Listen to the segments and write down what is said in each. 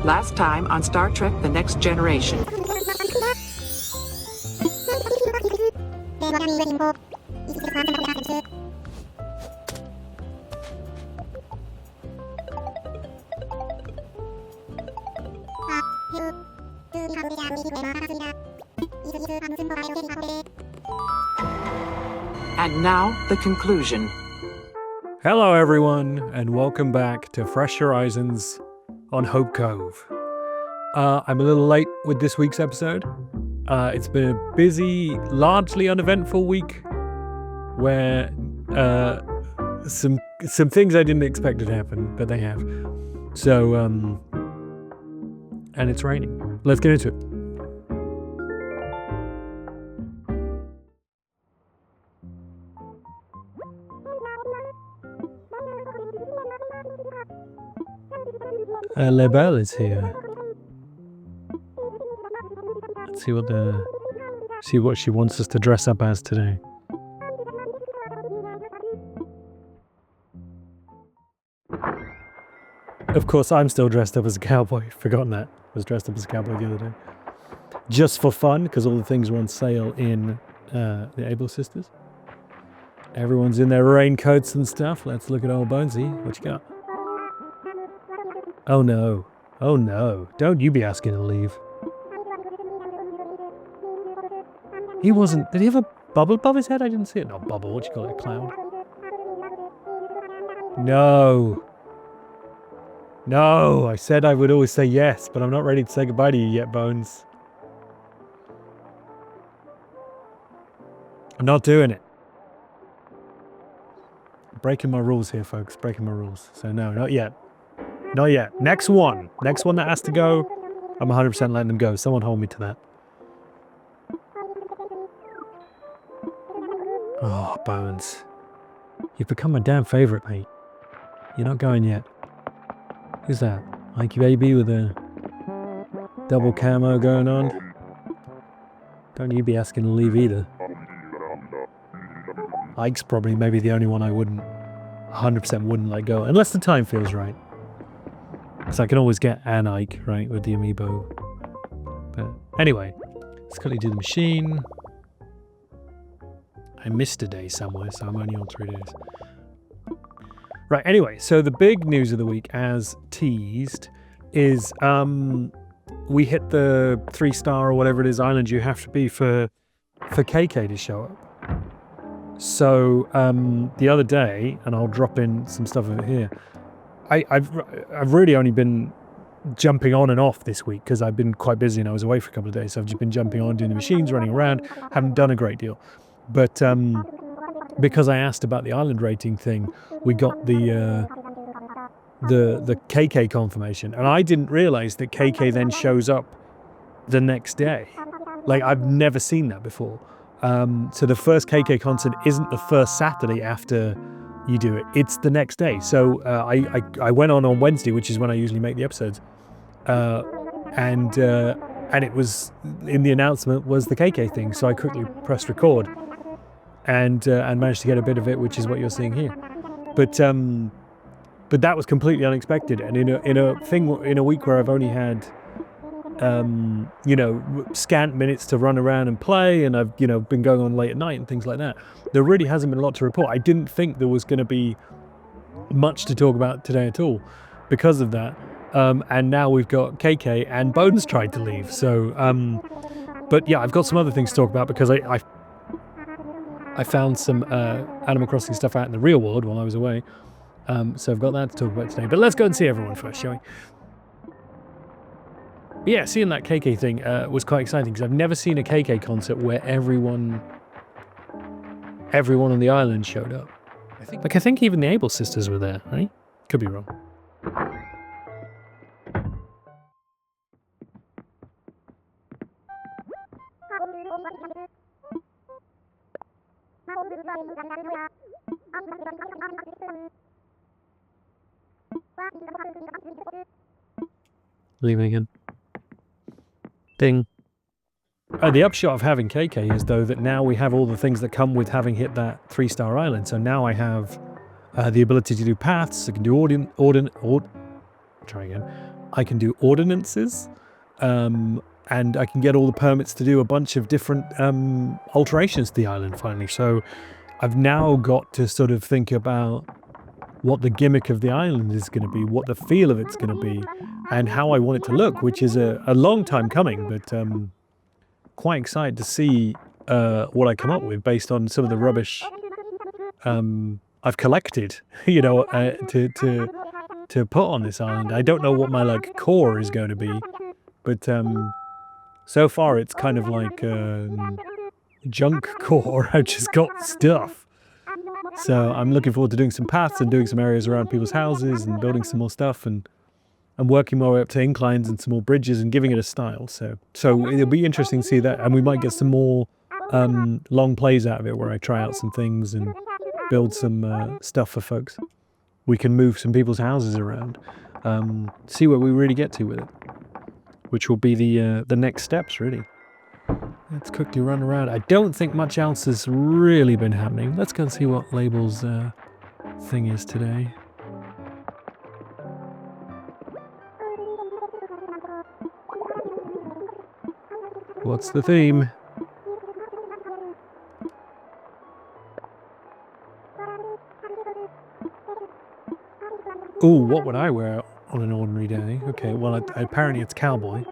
Last time on Star Trek The Next Generation. And now, the conclusion. Hello everyone, and welcome back to Fresh Horizons on Hope Cove. I'm a little late with this week's episode. It's been a busy, largely uneventful week where some things I didn't expect to happen, but they have. So, and it's raining. Let's get into it. Lebel is here. Let's see what she wants us to dress up as today. Of course, I'm still dressed up as a cowboy. Forgotten that. I was dressed up as a cowboy the other day. Just for fun, because all the things were on sale in the Able Sisters. Everyone's in their raincoats and stuff. Let's look at old Bonesy. What you got? Oh no. Oh no. Don't you be asking to leave. He wasn't... Did he have a bubble above his head? I didn't see it. Not bubble. What you call it? A cloud? No. No. I said I would always say yes, but I'm not ready to say goodbye to you yet, Bones. I'm not doing it. Breaking my rules here, folks. Breaking my rules. So no, not yet. Not yet. Next one that has to go, I'm 100% letting them go. Someone hold me to that. Oh, Bones. You've become my damn favourite, mate. You're not going yet. Who's that? Ike Baby with a double camo going on? Don't you be asking to leave either. Ike's probably maybe the only one I wouldn't, 100% wouldn't let go. Unless the time feels right. Because I can always get an Ike, right, with the amiibo. But anyway, let's quickly do the machine. I missed a day somewhere, so I'm only on 3 days. Right, anyway, so the big news of the week, as teased, is we hit the 3-star or whatever it is island you have to be for KK to show up. So the other day, and I'll drop in some stuff over here, I've really only been jumping on and off this week because I've been quite busy and I was away for a couple of days. So I've just been jumping on, doing the machines, running around. Haven't done a great deal. But because I asked about the island rating thing, we got the KK confirmation. And I didn't realize that KK then shows up the next day. Like, I've never seen that before. So the first KK concert isn't the first Saturday after you do it, it's the next day. So I went on Wednesday, which is when I usually make the episodes, and it was in the announcement was the KK thing. So I quickly pressed record and managed to get a bit of it, which is what you're seeing here. But that was completely unexpected, and in a week where I've only had scant minutes to run around and play, and I've been going on late at night and things like that, there really hasn't been a lot to report. I didn't think there was going to be much to talk about today at all because of that, and now we've got KK and Bones tried to leave, so but yeah, I've got some other things to talk about because I found some Animal Crossing stuff out in the real world while I was away, so I've got that to talk about today. But let's go and see everyone first, shall we? Yeah, seeing that KK thing was quite exciting because I've never seen a KK concert where everyone on the island showed up. I think even the Able Sisters were there, right? Could be wrong. Leaving again. Ding. The upshot of having KK is, though, that now we have all the things that come with having hit that 3-star island. So now I have the ability to do paths, I can do try again. I can do ordinances, and I can get all the permits to do a bunch of different alterations to the island finally. So I've now got to sort of think about what the gimmick of the island is going to be, what the feel of it's going to be, and how I want it to look, which is a long time coming, but quite excited to see what I come up with based on some of the rubbish I've collected, you know, to put on this island. I don't know what my like core is going to be, but so far it's kind of like junk core. I've just got stuff. So I'm looking forward to doing some paths and doing some areas around people's houses and building some more stuff and working my way up to inclines and some more bridges and giving it a style. So it'll be interesting to see that, and we might get some more long plays out of it where I try out some things and build some stuff for folks. We can move some people's houses around, see where we really get to with it, which will be the next steps, really. Let's quickly run around. I don't think much else has really been happening. Let's go and see what Label's thing is today. What's the theme? Ooh, what would I wear on an ordinary day? Okay, well, apparently it's cowboy.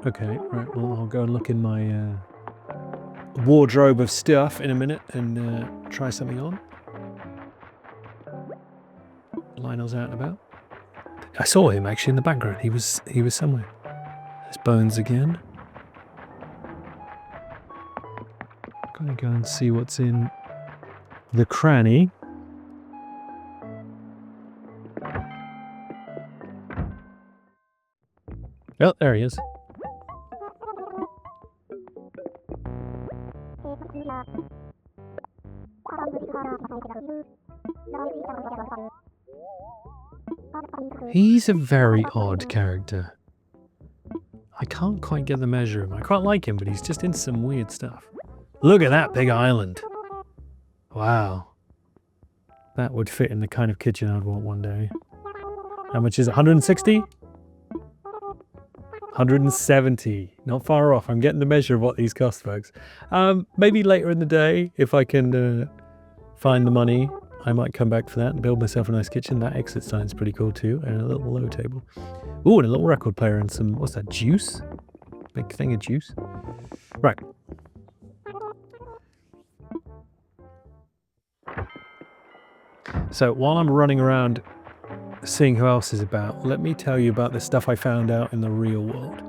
Okay, right, well, I'll go and look in my wardrobe of stuff in a minute and try something on. Lionel's out and about. I saw him actually in the background. He was somewhere. There's Bones again. Gonna go and see what's in the cranny. Oh, there he is. He's a very odd character. I can't quite get the measure of him. I quite like him, but he's just in some weird stuff. Look at that big island. Wow. That would fit in the kind of kitchen I'd want one day. How much is it? 160? 170. Not far off. I'm getting the measure of what these cost, folks. Maybe later in the day, if I can find the money, I might come back for that and build myself a nice kitchen. That exit sign's pretty cool too. And a little low table. Ooh, and a little record player and some, what's that, juice? Big thing of juice. Right. So while I'm running around seeing who else is about, let me tell you about the stuff I found out in the real world.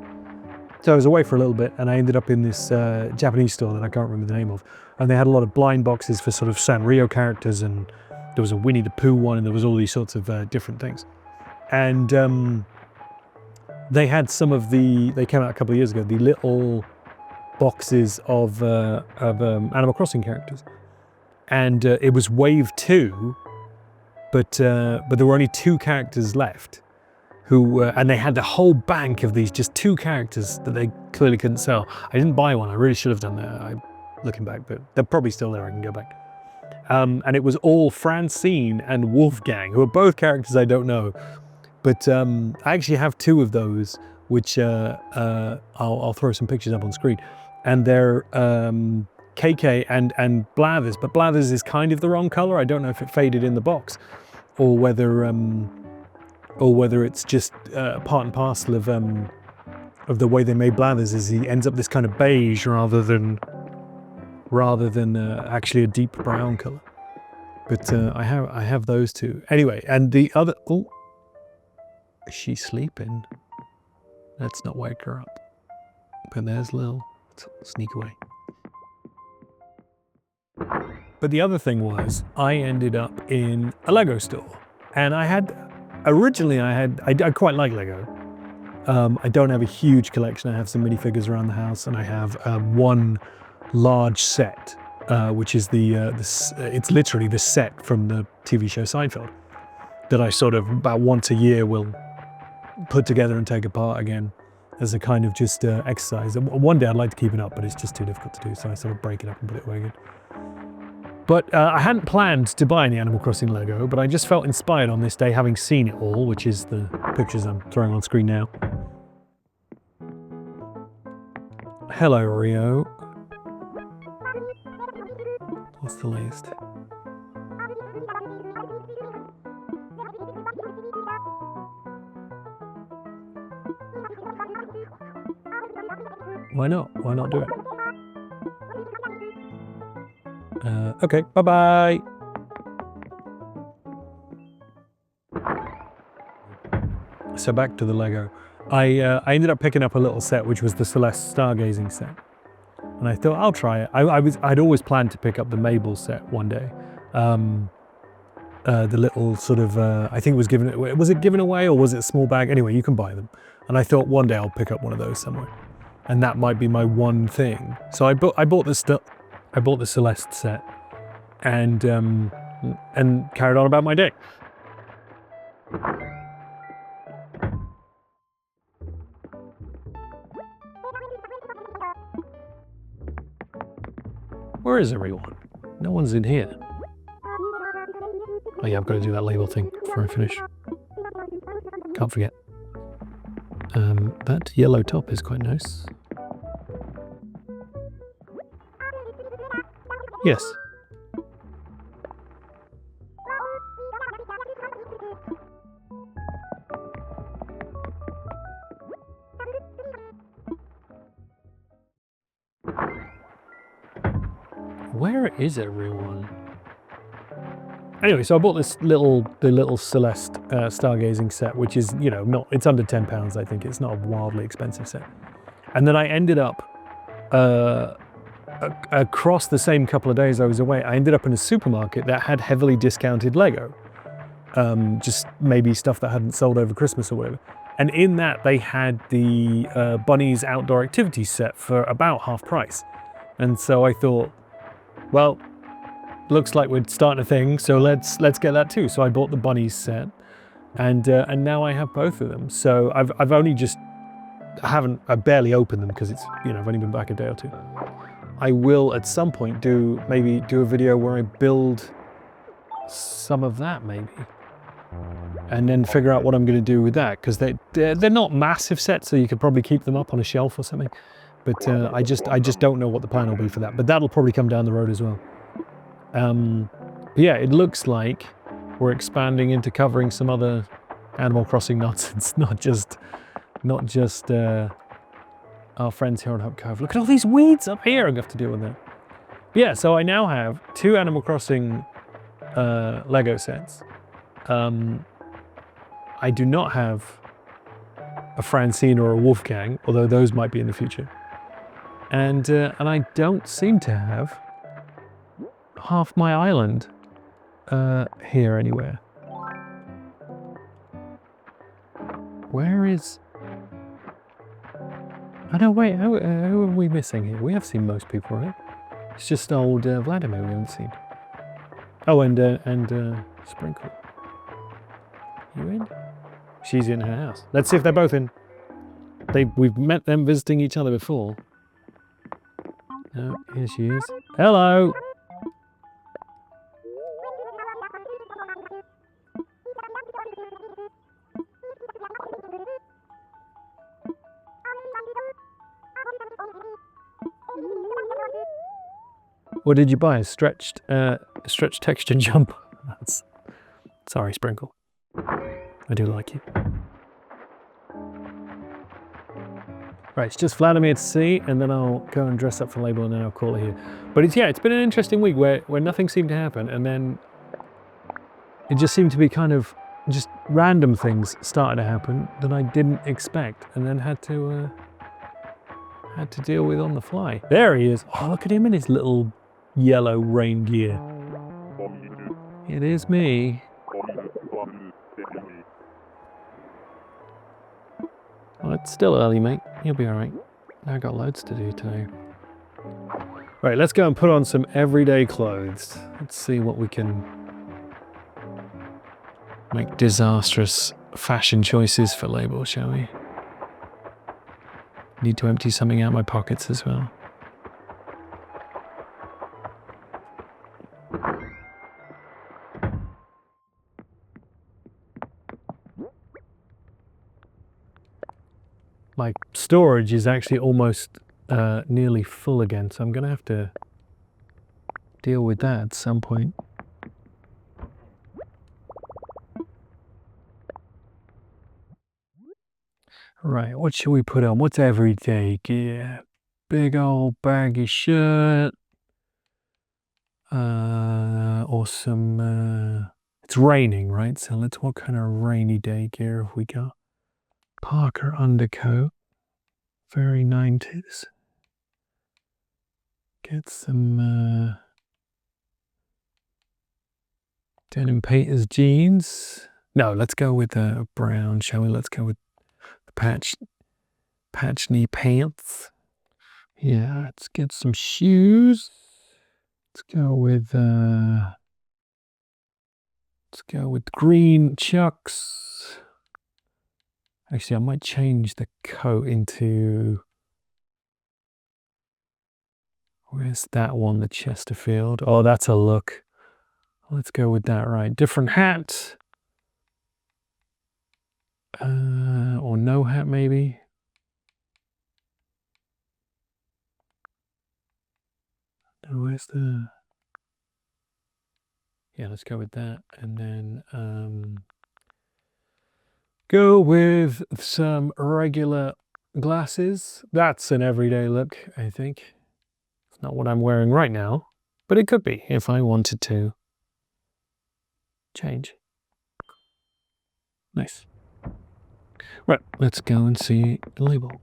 So I was away for a little bit and I ended up in this Japanese store that I can't remember the name of. And they had a lot of blind boxes for sort of Sanrio characters, and there was a Winnie the Pooh one, and there was all these sorts of different things. And they had some of they came out a couple of years ago, the little boxes of Animal Crossing characters. And it was wave 2, but there were only 2 characters left. And they had the whole bank of these just 2 characters that they clearly couldn't sell. I didn't buy one. I really should have done that. Looking back, but they're probably still there. I can go back. And it was all Francine and Wolfgang, who are both characters I don't know. But I actually have 2 of those, which I'll throw some pictures up on screen. And they're KK and Blathers, but Blathers is kind of the wrong color. I don't know if it faded in the box, or whether it's just part and parcel of the way they made Blathers. Is he ends up this kind of beige rather than actually a deep brown color. But I have those 2 anyway. And the other, oh, is she sleeping? Let's not wake her up. But there's Lil. Let's sneak away. But the other thing was, I ended up in a Lego store, and originally I quite like Lego. I don't have a huge collection. I have some minifigures around the house, and I have one large set, which is it's literally the set from the TV show Seinfeld, that I sort of about once a year will put together and take apart again as a kind of just exercise. And one day I'd like to keep it up, but it's just too difficult to do, so I sort of break it up and put it away again. But I hadn't planned to buy any Animal Crossing Lego, but I just felt inspired on this day, having seen it all, which is the pictures I'm throwing on screen now. Hello, Rio. What's the latest? Why not? Why not do it? Okay, bye-bye. So back to the Lego. I ended up picking up a little set, which was the Celeste stargazing set. And I thought, I'll try it. I'd always planned to pick up the Mabel set one day. The little sort of, I think was it given away or was it a small bag? Anyway, you can buy them. And I thought one day I'll pick up one of those somewhere. And that might be my one thing. So I bought the Celeste set and carried on about my day. Where is everyone? No one's in here. Oh yeah, I've got to do that label thing before I finish. Can't forget. That yellow top is quite nice. Yes. Where is everyone? Anyway, so I bought the little Celeste stargazing set, which is, you know, it's under £10, I think. It's not a wildly expensive set. And then I ended up, across the same couple of days I was away, I ended up in a supermarket that had heavily discounted Lego. Just maybe stuff that hadn't sold over Christmas or whatever. And in that, they had the Bunny's Outdoor Activities set for about half price. And so I thought, well, looks like we're starting a thing, so let's get that too. So I bought the Bunnies set, and now I have both of them. So I've only just I barely opened them because it's, you know, I've only been back a day or two. I will at some point maybe do a video where I build some of that maybe, and then figure out what I'm going to do with that, because they're not massive sets, so you could probably keep them up on a shelf or something. But I just don't know what the plan will be for that. But that'll probably come down the road as well. But yeah, it looks like we're expanding into covering some other Animal Crossing nonsense, not just our friends here on Hope Cove. Look at all these weeds up here. I'm going to have to deal with that. But yeah, so I now have 2 Animal Crossing Lego sets. I do not have a Francine or a Wolfgang, although those might be in the future. And I don't seem to have half my island here anywhere. Where is... I don't wait, who are we missing here? We have seen most people, right? It's just old Vladimir we haven't seen. Oh, and Sprinkle. You in? She's in her house. Let's see if they're both in. We've met them visiting each other before. Oh, here she is. Hello! What did you buy? A stretched texture jump? Sorry, Sprinkle. I do like you. Right, it's just Vladimir to see, and then I'll go and dress up for label, and then I'll call it here. But it's been an interesting week where nothing seemed to happen, and then it just seemed to be kind of just random things started to happen that I didn't expect, and then had to deal with on the fly. There he is. Oh, look at him in his little yellow rain gear. It is me. Well, it's still early, mate. You'll be all right. I've got loads to do today. Right, let's go and put on some everyday clothes. Let's see what we can make disastrous fashion choices for label, shall we? Need to empty something out my pockets as well. my storage is actually almost nearly full again, so I'm going to have to deal with that at some point. Right, what should we put on? What's everyday gear? Big old baggy shirt. Or some... it's raining, right? So what kind of rainy day gear have we got? Parker undercoat. Very 90s. Get some denim painters jeans. No, let's go with brown, shall we? Let's go with the patch knee pants. Yeah, let's get some shoes. Let's go with green Chucks. Actually, I might change the coat into... Where's that one? The Chesterfield. Oh, that's a look. Let's go with that, right? Different hat. Or no hat, maybe. Where's the... Yeah, let's go with that. And then go with some regular glasses. That's an everyday look, I think. It's not what I'm wearing right now, but it could be if I wanted to change. Nice. Right, let's go and see the label.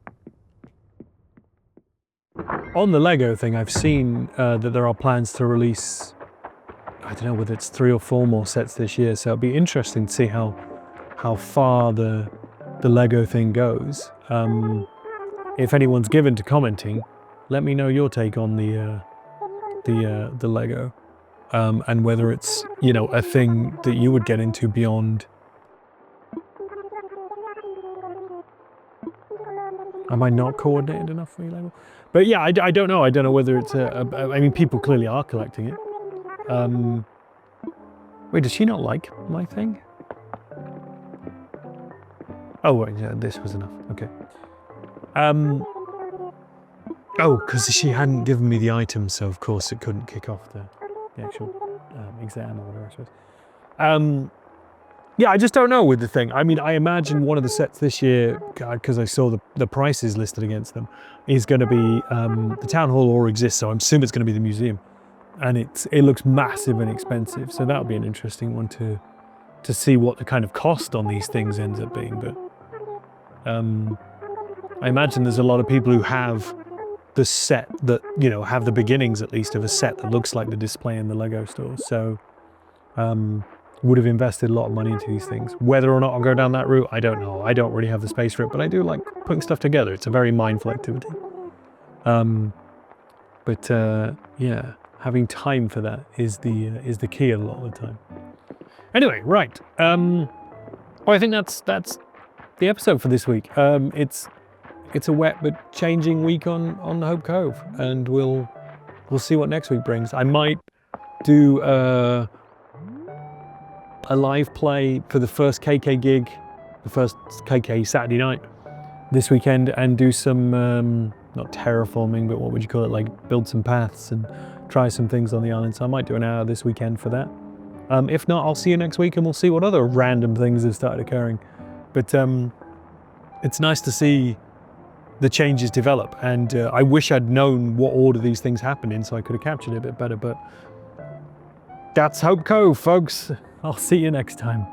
On the Lego thing, I've seen that there are plans to release, I don't know whether it's 3 or 4 more sets this year, so it'll be interesting to see how far the Lego thing goes. If anyone's given to commenting, let me know your take on the Lego, and whether it's, you know, a thing that you would get into beyond. Am I not coordinated enough for you, Lego? But yeah, I don't know. I don't know whether it's I mean, people clearly are collecting it. Wait, does she not like my thing? Oh, wait, yeah, this was enough. Okay. Oh, because she hadn't given me the item, so of course it couldn't kick off the actual exam or whatever, I suppose. Yeah, I just don't know with the thing. I mean, I imagine one of the sets this year, because I saw the prices listed against them, is going to be the Town Hall or exists, so I'm assuming it's going to be the museum. And it looks massive and expensive, so that'll be an interesting one to see what the kind of cost on these things ends up being. But I imagine there's a lot of people who have the set that, you know, have the beginnings at least of a set that looks like the display in the Lego stores. So would have invested a lot of money into these things. Whether or not I'll go down that route, I don't know. I don't really have the space for it, but I do like putting stuff together. It's a very mindful activity. Yeah, having time for that is the key a lot of the time. Anyway, right. Well, I think that's the episode for this week. It's a wet but changing week on Hope Cove, and we'll see what next week brings. I might do a live play for the first KK gig, the first KK Saturday night this weekend, and do some not terraforming, but what would you call it, like build some paths and try some things on the island. So I might do an hour this weekend for that. If not, I'll see you next week and we'll see what other random things have started occurring. But it's nice to see the changes develop, and I wish I'd known what order these things happened in so I could have captured it a bit better, but that's Hope Cove, folks. I'll see you next time.